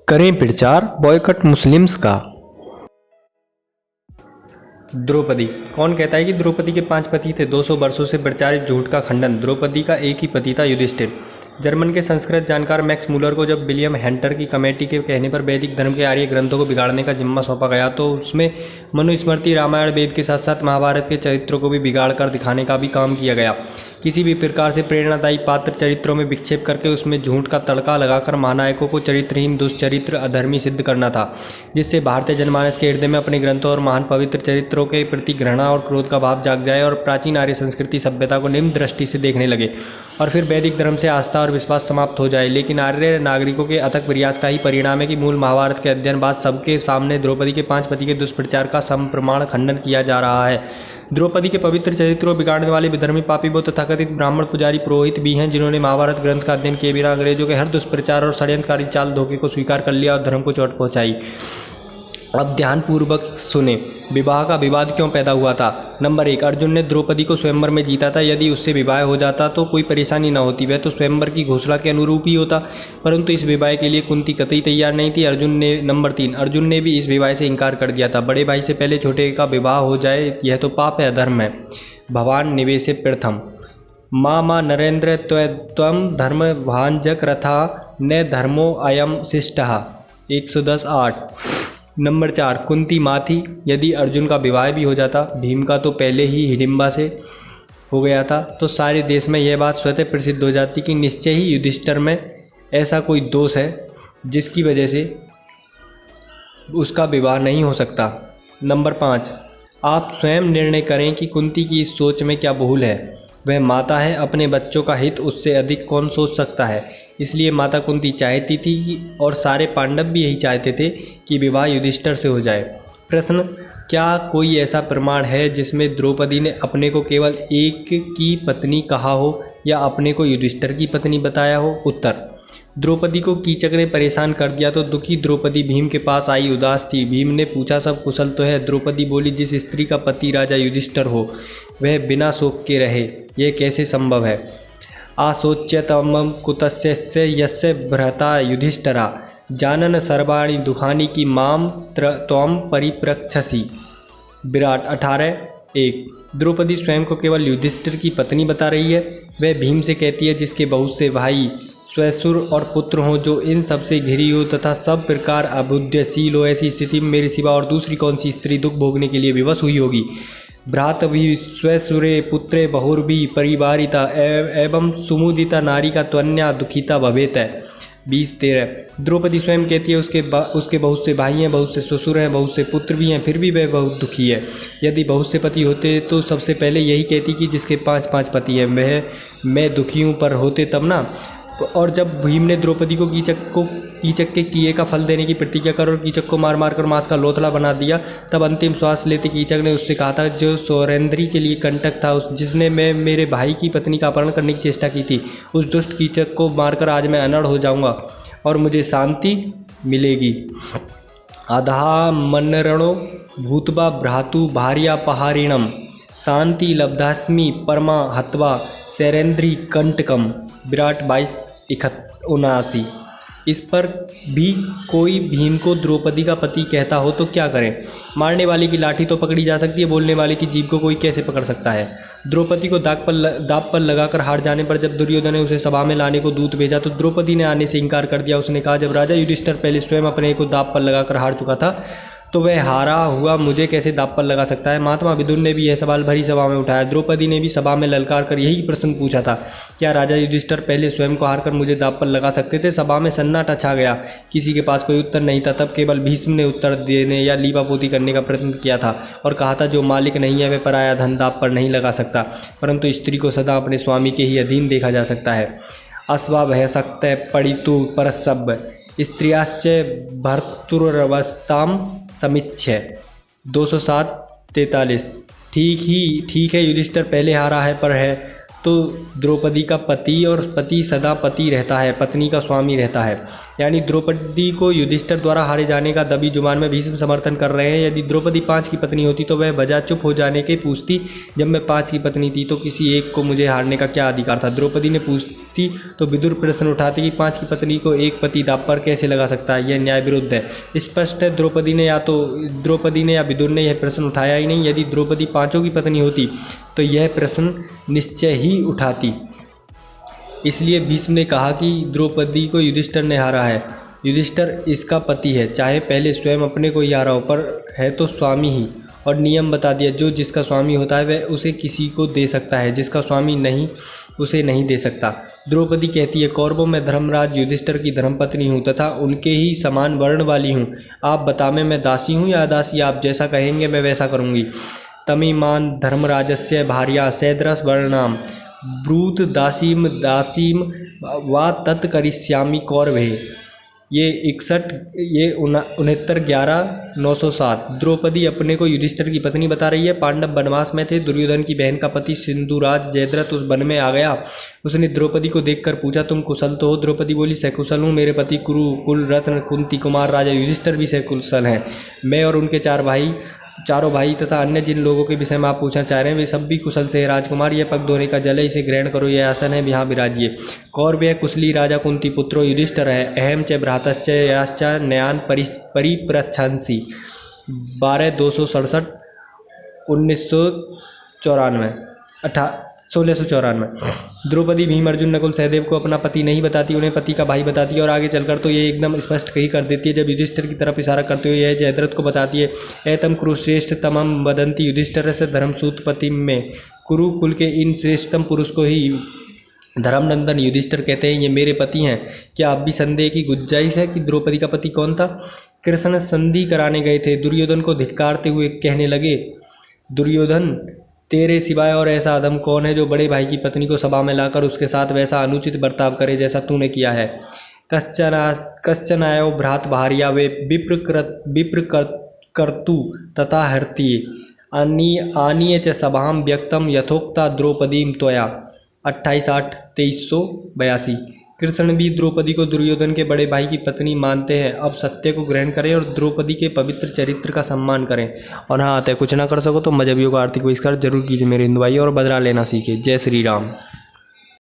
करें प्रचार boy cut Muslims का। द्रौपदी। कौन कहता है कि द्रौपदी के 5 पति थे? 200 वर्षों से प्रचारित झूठ का खंडन। द्रौपदी का एक ही पति था, युधिष्ठिर। जर्मन के संस्कृत जानकार मैक्स मूलर को जब विलियम हंटर की कमेटी के कहने पर वैदिक धर्म के आर्य ग्रंथों को बिगाड़ने का जिम्मा सौंपा गया तो उसमें मनुस्मृति, रामायण, वेद के साथ साथ महाभारत के चरित्रों को भी बिगाड़ कर दिखाने का भी काम किया गया। किसी भी प्रकार से प्रेरणादायी पात्र चरित्रों में विक्षेप करके उसमें झूठ का तड़का लगाकर महानायकों को चरित्रहीन, दुष्चरित्र, अधर्मी सिद्ध करना था, जिससे भारतीय जनमानस के हृदय में अपने ग्रंथों और महान पवित्र चरित्रों के प्रति घृणा और क्रोध का भाव जाग जाए और प्राचीन आर्य संस्कृति सभ्यता को निम्न दृष्टि से देखने लगे और फिर वैदिक धर्म से आस्था और विश्वास समाप्त हो जाए। लेकिन आर्य नागरिकों के अथक प्रयास का ही परिणाम है कि मूल महाभारत के अध्ययन बाद सबके सामने द्रौपदी के 5 पति के दुष्प्रचार का संप्रमाण खंडन किया जा रहा है। द्रौपदी के पवित्र चरित्रों को बिगाड़ने वाले विधर्मी, पापी, वो तथाकथित ब्राह्मण, पुजारी, पुरोहित भी हैं जिन्होंने महाभारत ग्रंथ का अध्ययन किए बिना अंग्रेजों के हर दुष्प्रचार और षड्यंत्रकारी चाल धोखे को स्वीकार कर लिया और धर्म को चोट पहुंचाई। अब ध्यानपूर्वक सुने, विवाह का विवाद क्यों पैदा हुआ था। नंबर 1, अर्जुन ने द्रौपदी को स्वयंवर में जीता था। यदि उससे विवाह हो जाता तो कोई परेशानी न होती, वह तो स्वयंवर की घोषणा के अनुरूप ही होता, परंतु इस विवाह के लिए कुंती कतई तैयार नहीं थी। नंबर 3, अर्जुन ने भी इस विवाह से इनकार कर दिया था। बड़े भाई से पहले छोटे का विवाह हो जाए यह तो पाप है, अधर्म है। भवान निवेशे प्रथम माँ नरेंद्र त्वं धर्म भांजक रथा न धर्मो अयम शिष्टः 110:8। नंबर 4, कुंती माँ थी। यदि अर्जुन का विवाह भी हो जाता, भीम का तो पहले ही हिडिंबा से हो गया था, तो सारे देश में यह बात स्वतः प्रसिद्ध हो जाती कि निश्चय ही युधिष्ठिर में ऐसा कोई दोष है जिसकी वजह से उसका विवाह नहीं हो सकता। नंबर 5, आप स्वयं निर्णय करें कि कुंती की इस सोच में क्या भूल है। वह माता है, अपने बच्चों का हित उससे अधिक कौन सोच सकता है। इसलिए माता कुंती चाहती थी और सारे पांडव भी यही चाहते थे कि विवाह युधिष्ठिर से हो जाए। प्रश्न, क्या कोई ऐसा प्रमाण है जिसमें द्रौपदी ने अपने को केवल एक की पत्नी कहा हो या अपने को युधिष्ठिर की पत्नी बताया हो। उत्तर, द्रौपदी को कीचक ने परेशान कर दिया तो दुखी द्रौपदी भीम के पास आई, उदास थी। भीम ने पूछा, सब कुशल तो है। द्रौपदी बोली, जिस स्त्री का पति राजा युधिष्ठिर हो वह बिना शोक के रहे, यह कैसे संभव है। आशोच्यतमं कुतस्य यस्य भ्राता युधिष्ठिरा जानन सर्वाणि दुखानि की माम त्वं परिप्रक्षसि। विराट 18:1। द्रौपदी स्वयं को केवल युधिष्ठिर की पत्नी बता रही है। वह भीम से कहती है जिसके बहुत से भाई, स्वसुर और पुत्र हों, जो इन सब से घिरी हो तथा सब प्रकार अबुद्धशील हो। ऐसी स्थिति में मेरे सिवा और दूसरी कौन सी स्त्री दुख भोगने के लिए विवश हुई होगी। भ्रातृ स्वसुरे पुत्रे बहुर्भि परिवारिता एवं सुमुदिता नारी का त्वन्या दुखिता भवेत है। 20:13। द्रौपदी स्वयं कहती है उसके बहुत से भाई हैं, बहुत से ससुर हैं, बहुत से पुत्र भी हैं, फिर भी वह बहुत दुखी है। यदि बहुत से पति होते तो सबसे पहले यही कहती कि जिसके 5 पति हैं वह मैं दुखी हूँ, पर होते तब ना। और जब भीम ने द्रौपदी को कीचक के किए का फल देने की प्रतिज्ञा कर और कीचक को मार मार कर मांस का लोथड़ा बना दिया, तब अंतिम श्वास लेते कीचक ने उससे कहा था, जो सौरेंद्री के लिए कंटक था, जिसने मेरे भाई की पत्नी का अपहरण करने की चेष्टा की थी, उस दुष्ट कीचक को मारकर आज मैं अनड़ हो जाऊंगा और मुझे शांति मिलेगी। अधा मनरणो भूतवा भ्रातु भार्या पहारिणम शांति लब्धास्मि परमा हत्वा सैरेंद्री कंटकम। विराट 22:79। इस पर भी कोई भीम को द्रौपदी का पति कहता हो तो क्या करें। मारने वाले की लाठी तो पकड़ी जा सकती है, बोलने वाले की जीभ को कोई कैसे पकड़ सकता है। द्रौपदी को दांव पर लगाकर हार जाने पर जब दुर्योधन ने उसे सभा में लाने को दूत भेजा तो द्रौपदी ने आने से इनकार कर दिया। उसने कहा, जब राजा युधिष्ठिर पहले स्वयं अपने को दांव पर लगाकर हार चुका था तो वह हारा हुआ मुझे कैसे दांव पर लगा सकता है। महात्मा विदुर ने भी यह सवाल भरी सभा में उठाया। द्रौपदी ने भी सभा में ललकार कर यही प्रश्न पूछा था, क्या राजा युधिष्ठिर पहले स्वयं को हार कर मुझे दांव पर लगा सकते थे। सभा में सन्नाटा छा गया, किसी के पास कोई उत्तर नहीं था। तब केवल भीष्म ने उत्तर देने या लीपापोती करने का प्रयत्न किया था और कहा था, जो मालिक नहीं है वह पराया धन दांव पर नहीं लगा सकता, परंतु स्त्री को सदा अपने स्वामी के ही अधीन देखा जा सकता है। अस्वाभयशक्त पड़ितु परसभ स्त्रियाश्च भर्तुरवस्थाम समीच्य 207:43। ठीक है, युधिष्ठिर पहले हारा है, पर है तो द्रौपदी का पति, और पति सदा पति रहता है, पत्नी का स्वामी रहता है। यानी द्रौपदी को युधिष्ठिर द्वारा हारे जाने का दबी जुबान में भीष्म समर्थन कर रहे हैं। यदि द्रौपदी 5 की पत्नी होती तो वह बजा चुप हो जाने के पूछती, जब मैं 5 की पत्नी थी तो किसी एक को मुझे हारने का क्या अधिकार था। द्रौपदी ने पूछती तो विदुर प्रश्न उठाते कि 5 की पत्नी को एक पति दाव पर कैसे लगा सकता है, यह न्याय विरुद्ध है। स्पष्ट है द्रौपदी ने या विदुर ने यह प्रश्न उठाया ही नहीं। यदि द्रौपदी 5 की पत्नी होती तो यह प्रश्न निश्चय ही उठाती। इसलिए भीष्म ने कहा कि द्रौपदी को युधिष्ठिर ने हारा है। युधिष्ठिर इसका पति है, चाहे पहले स्वयं अपने को ही हारा हो, पर है तो स्वामी ही। और नियम बता दिया, जो जिसका स्वामी होता है वह उसे किसी को दे सकता है, जिसका स्वामी नहीं उसे नहीं दे सकता। द्रौपदी कहती है, कौरवों में धर्मराज युधिष्ठिर की धर्मपत्नी हूँ तथा उनके ही समान वर्ण वाली हूँ। आप बतावें मैं दासी हूँ या अदासी, आप जैसा कहेंगे मैं वैसा करूँगी। तमीमान धर्मराजस्य भार्या सैद्रस वर्णाम ब्रूत दासीम दासीम वा तत् करिष्यामि कौरवे। ये 69/11/907। द्रौपदी अपने को युधिष्ठिर की पत्नी बता रही है। पांडव वनवास में थे। दुर्योधन की बहन का पति सिंधुराज जयद्रथ उस वन में आ गया। उसने द्रौपदी को देखकर पूछा, तुम कुशल तो हो? द्रौपदी बोली, सकुशल हूँ। मेरे पति कुरु कुल रत्न कुंती कुमार राजा युधिष्ठिर भी सकुशल हैं। मैं और उनके चारों भाई तथा अन्य जिन लोगों के विषय में आप पूछना चाह रहे हैं वे सब भी कुशल से हैं। राजकुमार, यह पग धोने का जल है, इसे ग्रहण करो। यह आसन है, यहाँ विराजिए। कौरव कुशली राजा कुंती पुत्रो युधिष्ठिर है। अहम च भ्रातश्च याश्च नयान परिप्रच्छंसि। 12/267 1694। द्रौपदी भीम अर्जुन नकुल सहदेव को अपना पति नहीं बताती, उन्हें पति का भाई बताती है। और आगे चलकर तो ये एकदम स्पष्ट कही कर देती है। जब युधिष्ठिर की तरफ इशारा करते हुए यह जयद्रथ को बताती है, एतम कुरुश्रेष्ठ तमम वदंती युधिष्ठिर से धर्मसूत पति में। कुरु कुल के इन श्रेष्ठतम पुरुष को ही धर्मनंदन युधिष्ठिर कहते हैं। ये मेरे पति हैं। क्या अब भी संदेह की गुंजाइश है कि द्रौपदी का पति कौन था? कृष्ण संधि कराने गए थे। दुर्योधन को धिक्कारते हुए कहने लगे, दुर्योधन, तेरे सिवाय और ऐसा अधम कौन है जो बड़े भाई की पत्नी को सभा में लाकर उसके साथ वैसा अनुचित बर्ताव करे जैसा तूने किया है। कश्चन आयो भ्रात भार्या वे विप्र कर्तु तथा हर्ति आनीय च सभाम व्यक्तम यथोक्ता द्रौपदीम त्वया। 28/8/2382। कृष्ण भी द्रौपदी को दुर्योधन के बड़े भाई की पत्नी मानते हैं। अब सत्य को ग्रहण करें और द्रौपदी के पवित्र चरित्र का सम्मान करें। और हाँ, कुछ ना कर सको तो मजहबियों का आर्थिक बहिष्कार जरूर कीजिए मेरे हिंदू भाई, और बदला लेना सीखे। जय श्री राम।